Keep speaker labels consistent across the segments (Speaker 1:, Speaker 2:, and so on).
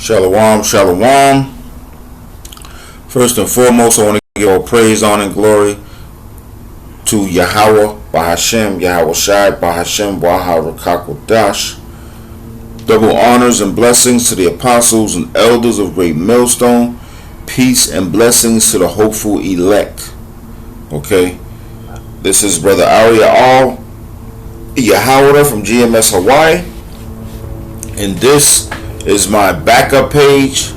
Speaker 1: Shalom, shalom. First and foremost, I want to give all praise, honor, and glory to Yahweh, Bahashem, Yahweh Shai, Bahashem, Baharakakodash. Double honors and blessings to the apostles and elders of Great Millstone. Peace and blessings to the hopeful elect. Okay, this is Brother Aria Al Yahweh from GMS Hawaii, and this is my backup page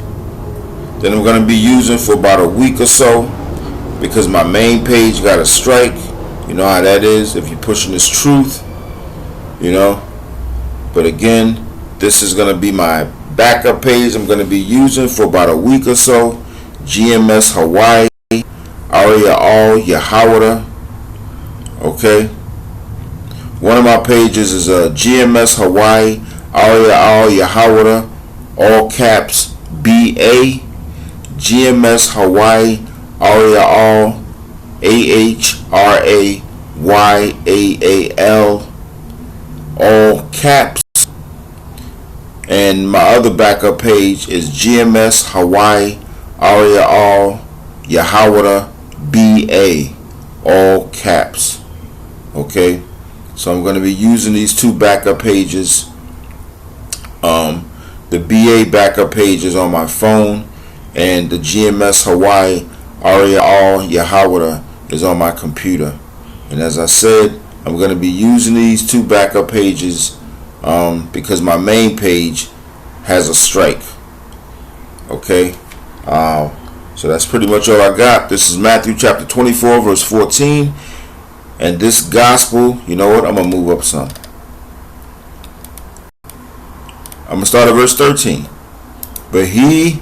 Speaker 1: that I'm going to be using for about a week or so because my main page got a strike. You know how that is if you're pushing this truth, you know. But again, this is going to be my backup page I'm going to be using for about a week or so. GMS Hawaii, Aria Al Yahweh. Okay. One of my pages is GMS Hawaii, Aria Al Yahweh, all caps BA. GMS Hawaii, Aria Al AHRAYAAL, all caps. And my other backup page is GMS Hawaii, Aria Al Yahweh BA, all caps. Okay, so I'm going to be using these two backup pages. The BA backup page is on my phone, and the GMS Hawaii Aria Al Yahweh is on my computer. And as I said, I'm going to be using these two backup pages because my main page has a strike. Okay, so that's pretty much all I got. This is Matthew chapter 24 verse 14, and this gospel, you know what, I'm going to move up some. I'm going to start at verse 13. But he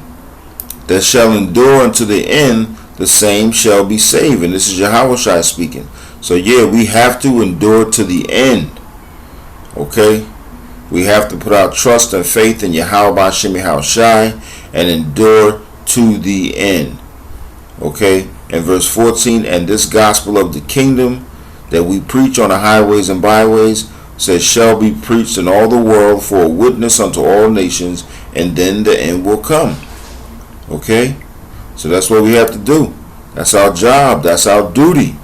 Speaker 1: that shall endure unto the end, the same shall be saved. And this is Yahweh Shai speaking. So yeah, we have to endure to the end. Okay? We have to put our trust and faith in Yahweh Hashem Yahweh Shai and endure to the end. Okay? And verse 14, and this gospel of the kingdom that we preach on the highways and byways says shall be preached in all the world for a witness unto all nations, and then the end will come. Okay, so that's what we have to do. That's our job. That's our duty.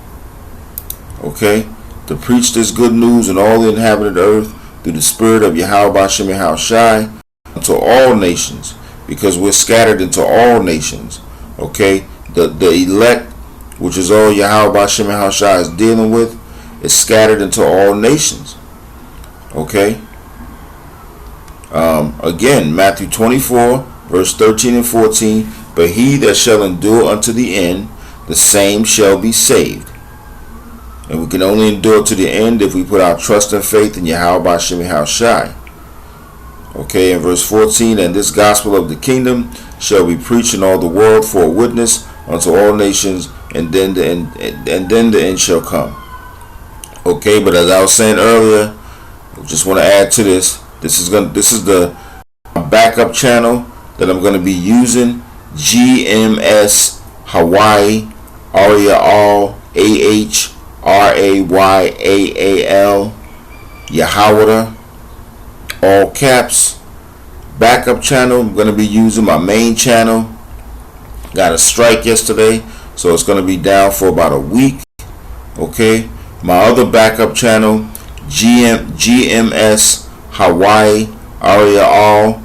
Speaker 1: Okay, to preach this good news in all the inhabited earth through the spirit of Yahweh Hashem Yahweh Shai unto all nations, because we're scattered into all nations. Okay, the elect, which is all Yahweh Hashem Yahweh Shai is dealing with, is scattered into all nations. Okay. Again, Matthew 24, verse 13 and 14. But he that shall endure unto the end, the same shall be saved. And we can only endure to the end if we put our trust and faith in Yahweh Hashem Yahweh Shai. Okay, in verse 14, and this gospel of the kingdom shall be preached in all the world for a witness unto all nations, and then the end shall come. Okay, but as I was saying earlier, I just want to add to this. This is the backup channel that I'm going to be using. GMS Hawaii Aria Al AHRAYAAL Yahweh, all caps. Backup channel. I'm going to be using my main channel. Got a strike yesterday, so it's going to be down for about a week. Okay, my other backup channel, GMS Hawaii Aria Al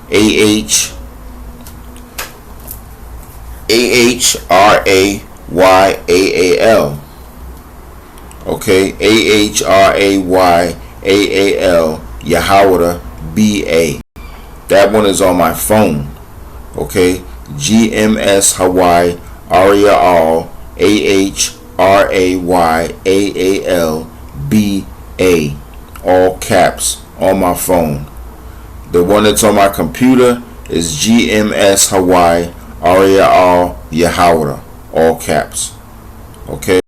Speaker 1: AHRAYAAL. Okay, AHRAYAAL Yahweh BA. That one is on my phone. Okay, GMS Hawaii Aria Al AHRAYAAL BA, all caps, on my phone. The one that's on my computer is GMS Hawaii Aria Al Yahweh, all caps. Okay,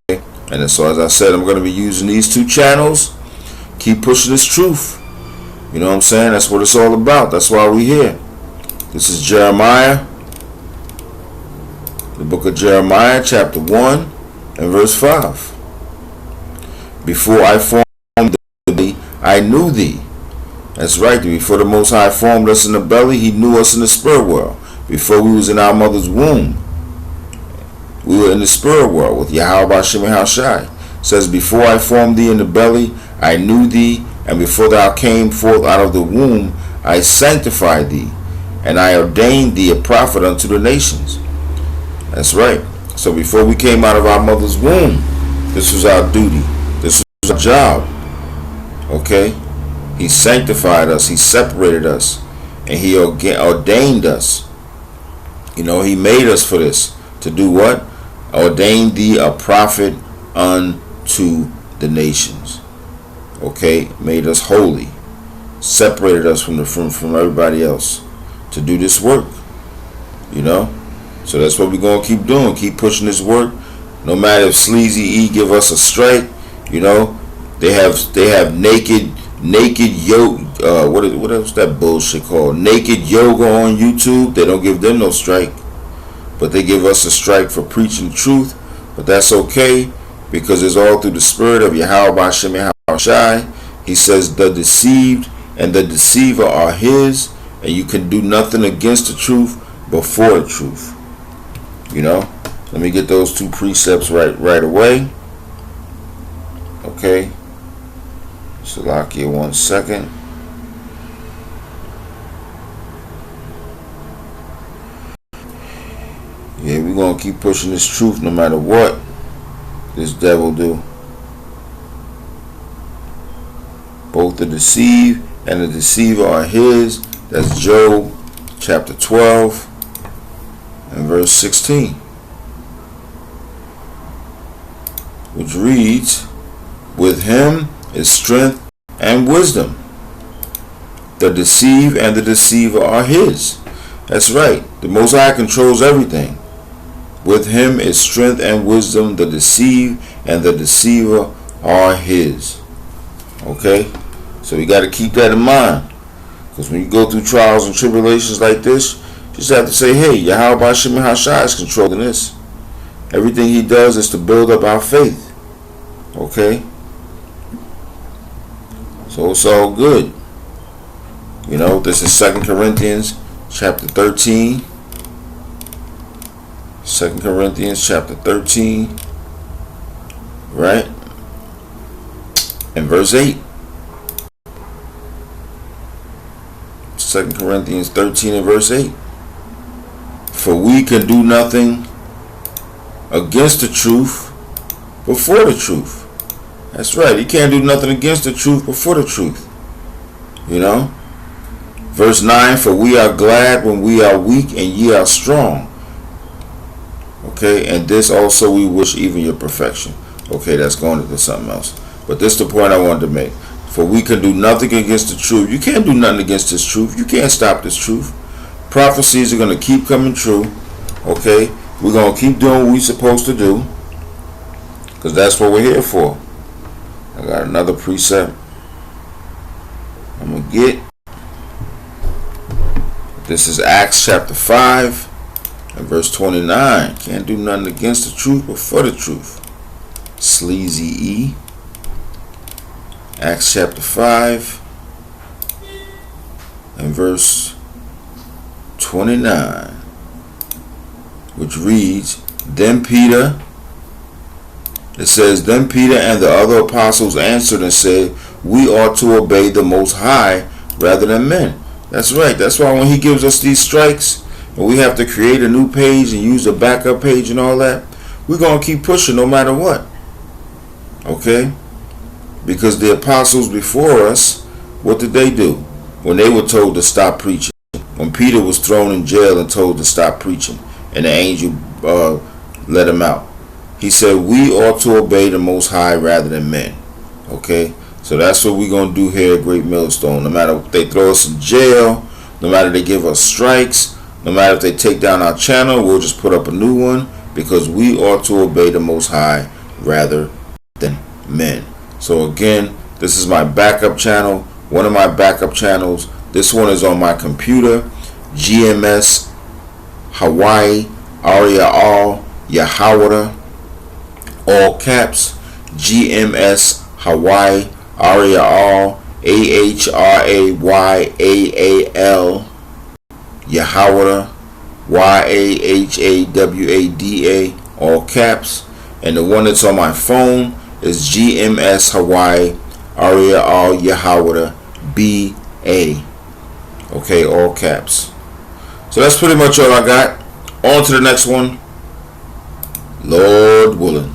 Speaker 1: and so as I said, I'm going to be using these two channels. Keep pushing this truth. You know what I'm saying? That's what it's all about. That's why we're here. This is Jeremiah, the book of Jeremiah, chapter 1 and verse 5. Before I formed thee, I knew thee. That's right. Before the Most High formed us in the belly, He knew us in the spirit world. Before we was in our mother's womb, we were in the spirit world with Yahweh Hashem Hashai. It says, before I formed thee in the belly, I knew thee, and before thou came forth out of the womb, I sanctified thee, and I ordained thee a prophet unto the nations. That's right. So before we came out of our mother's womb, this was our duty. This was our job. Okay? He sanctified us. He separated us. And He ordained us. You know, He made us for this. To do what? Ordained thee a prophet unto the nations. Okay? Made us holy. Separated us from everybody else. To do this work. You know? So that's what we're going to keep doing. Keep pushing this work. No matter if Sleazy E give us a strike. You know? They have naked yoga. What else that bullshit called? Naked yoga on YouTube. They don't give them no strike, but they give us a strike for preaching the truth. But that's okay, because it's all through the spirit of Yahweh Hashem Hashai. He says the deceived and the deceiver are His, and you can do nothing against the truth before the truth. You know. Let me get those two precepts right away. Okay. Salakia, 1 second. Yeah, we're going to keep pushing this truth no matter what this devil do. Both the deceived and the deceiver are His. That's Job chapter 12 and verse 16. Which reads, with Him is strength and wisdom. The deceived and the deceiver are His. That's right. The Most High controls everything. With Him is strength and wisdom. The deceived and the deceiver are His. Okay? So we got to keep that in mind. Because when you go through trials and tribulations like this, you just have to say, hey, Yahweh Hashem Hashai is controlling this. Everything He does is to build up our faith. Okay? So it's all good. You know, this is 2 Corinthians chapter 13. 2 Corinthians chapter 13. Right? And verse 8. 2 Corinthians 13 and verse 8. For we can do nothing against the truth before the truth. That's right. He can't do nothing against the truth before the truth. You know? Verse 9, for we are glad when we are weak and ye are strong. Okay? And this also we wish even your perfection. Okay, that's going into something else. But this is the point I wanted to make. For we can do nothing against the truth. You can't do nothing against this truth. You can't stop this truth. Prophecies are going to keep coming true. Okay? We're going to keep doing what we're supposed to do. Because that's what we're here for. I got another precept I'm going to get. This is Acts chapter 5 and verse 29. Can't do nothing against the truth but for the truth. Sleazy E. Acts chapter 5 and verse 29. Which reads, then Peter... It says, then Peter and the other apostles answered and said, we ought to obey the Most High rather than men. That's right. That's why when He gives us these strikes and we have to create a new page and use a backup page and all that, we're going to keep pushing no matter what. Okay? Because the apostles before us, what did they do when they were told to stop preaching? When Peter was thrown in jail and told to stop preaching and the angel let him out. He said, we ought to obey the Most High rather than men. Okay? So that's what we're going to do here at Great Millstone. No matter if they throw us in jail, no matter if they give us strikes, no matter if they take down our channel, we'll just put up a new one, because we ought to obey the Most High rather than men. So again, this is my backup channel, one of my backup channels. This one is on my computer, GMS Hawaii Aria All Yahawada, all caps, GMS Hawaii Aria All AHRAYAAL, Yahawada, YAHAWADA, all caps. And the one that's on my phone is GMS Hawaii Aria Al Yahawada BA. Okay, all caps. So that's pretty much all I got. On to the next one, Lord willing.